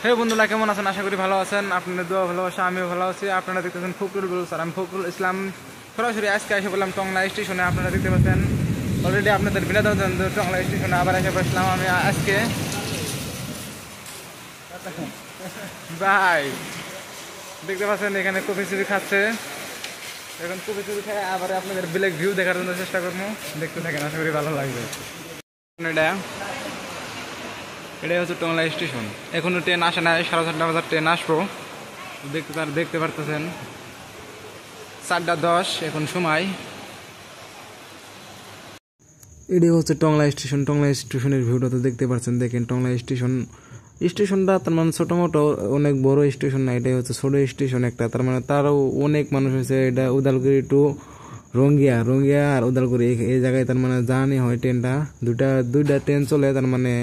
হে বন্ধুরা, কেমন আছেন? আশা করি ভালো আছেন। আপনাদের দোয়া ভালোবাসা, আমিও ভালো আছি। আপনারা দেখতেছেন ফখরুল ব্লগস আর আমি ফখরুল ইসলাম। সরাসরি আজকে এসে বললাম টংলা স্টেশনে। আপনারা দেখতে পাচ্ছেন অলরেডি আপনাদের বিনোদন টংলা স্টেশনে আবার এসে বসলাম আমি আজকে। ভাই দেখতে পাচ্ছেন এখানে কফি চুরি খাচ্ছে। এখন কফি চুরি খায় আবার আপনাদের ব্ল্যাক ভিউ দেখার জন্য চেষ্টা করবো। দেখতে থাকেন, আশা করি ভালো লাগবে। এটাই হচ্ছে টংলা স্টেশন। এখনো ট্রেন আসে নাই, 7:30 বাজার ট্রেন আসবো। দেখতে পারতেছেন 4:10 এখন সময়। এটাই হচ্ছে টংলা স্টেশন। টংলা স্টেশনের ভিউটা তো দেখতে পাচ্ছেন। দেখেন টংলা স্টেশনটা তার মানে ছোটো মোটো অনেক বড় স্টেশন না, এটাই হচ্ছে ছোট স্টেশন একটা। তার মানে তারও অনেক মানুষ হয়েছে। এটা উদালগুড়ি টু রঙ্গিয়া আর উদালগুড়ি এই জায়গায় তার মানে জার্নি হয় ট্রেনটা। দুইটা ট্রেন চলে, তার মানে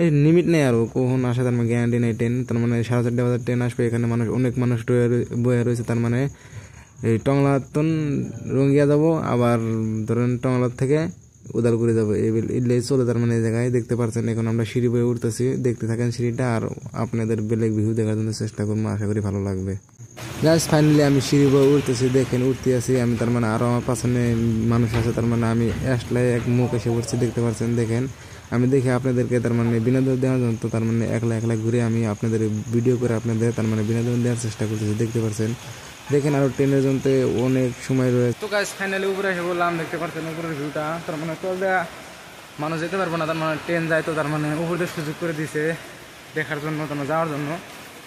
এই লিমিট নেই আর কখন আসে, তার মানে গ্যারান্টি নেই ট্রেন। তার মানে 4:30 বাজার ট্রেন আসবে। এখানে অনেক মানুষ বয়ে রয়েছে। তার মানে এই টংলা রঙ্গিয়া যাব, আবার ধরেন টংলা থেকে উদালগুড়ি যাবো, এই চলে। তার মানে এই জায়গায় দেখতে পাচ্ছেন এখন আমরা সিঁড়ি বয়ে উঠতেছি। দেখতে থাকেন সিঁড়িটা, আর আপনাদের ব্ল্যাক ভিউ দেখার জন্য চেষ্টা করবো। আশা করি ভালো লাগবে। গাইস ফাইনালি আমি সিঁড়ি বয়ে উঠতেছি। দেখেন উঠতে আছি আমি, তার মানে আরো আমার পাশনে মানুষ আছে। তার মানে আমি আসলে এক মুখ এসে উঠছি, দেখতে পাচ্ছেন। দেখেন আমি দেখে আপনাদেরকে তার মানে বিনোদন দেওয়ার জন্য, তো তার মানে একলা ঘুরে আমি আপনাদের ভিডিও করে আপনাদের তার মানে বিনোদন দেওয়ার চেষ্টা করতেছি। দেখতে পাচ্ছেন, দেখেন আরো ট্রেনের জন্য অনেক সময় রয়েছে। তো গাইস ফাইনালি উপরে এসে বললাম, দেখতে পাচ্ছেন উপরের ভিউটা। তার মানে তল দেওয়া মানুষ যেতে পারবো না, তার মানে ট্রেন যায়, তো তার মানে উপর দিয়ে সুযোগ করে দিয়েছে দেখার জন্য, তার মানে যাওয়ার জন্য।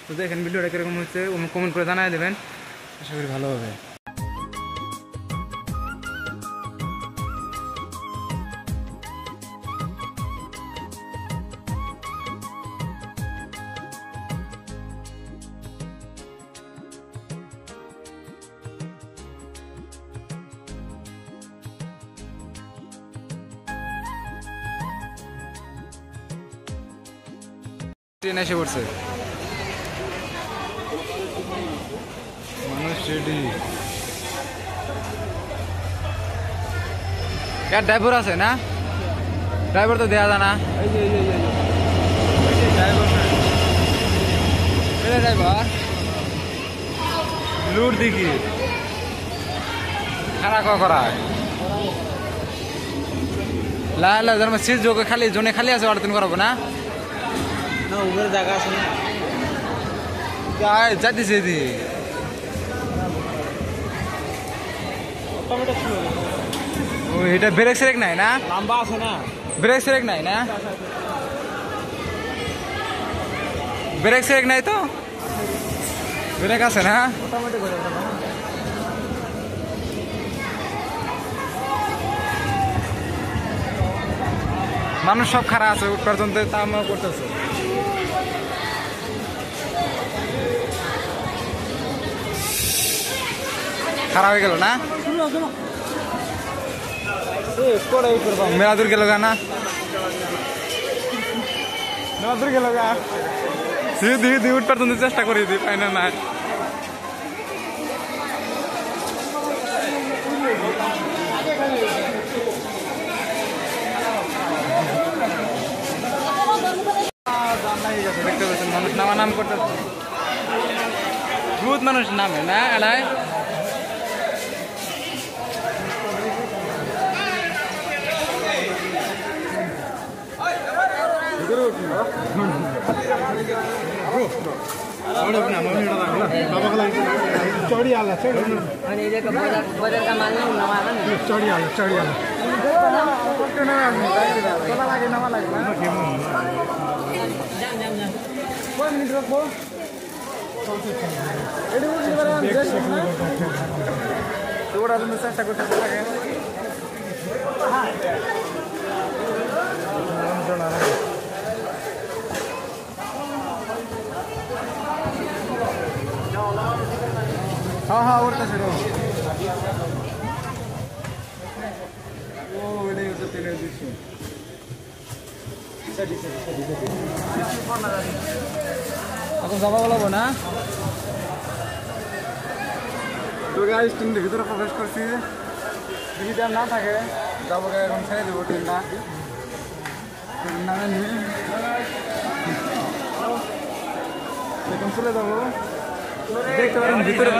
তো দেখেন ভিডিওটা কিরকম হচ্ছে কমেন্ট করে জানাই দেবেন, আশা করি ভালো হবে। ট্রেন এসে পড়ছে, মানুষ রেডি। ড্রাইভার আছে না? ড্রাইভার তো দেয়া যায় না। ড্রাইভার লুট দেখি খারাপ করা লাল সিট যোগে খালি জোনে খালি আছে, অর্ডার করাবো না। উপরে জায়গা আছে না, যাইতেছে দি এটা ব্রেক সেরেক নাই না, লম্বা আছে না, ব্রেক সেরেক নাই না, ব্রেক সেরেক নাই তো ব্রেক আছে না। মানুষ সব খারাপ আছে, উঠবার জন্য তাও করতেছে। খারাপ হয়ে গেল না, মেলা দূর গেল গা না, মেলা দূর গেল গা। দিয়ে উঠবার জন্য চেষ্টা করি, দিই পাই না। দেখতে পাচ্ছেন মানুষ নাম করতেছে, বহুত মানুষ নামে না এলাকায়। চেষ্টা করতে থাকে হ্যাঁ উঠতেছে। ও এটাই হচ্ছে ট্রেনের দৃশ্য। এখন যাবা বলবো না, তো গাইস ট্রেনের ভিতরে প্রবেশ করছি। যদি টাইম না থাকে যাবো, এখন ছেড়ে দেবো ট্রেনটা। এখন চলে যাবো। দেখতে পারেন ভিতরে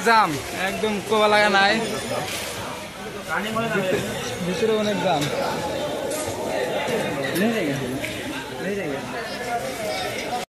জাম, একদম কোবা লাগা নাই, ভিতরে অনেক জাম।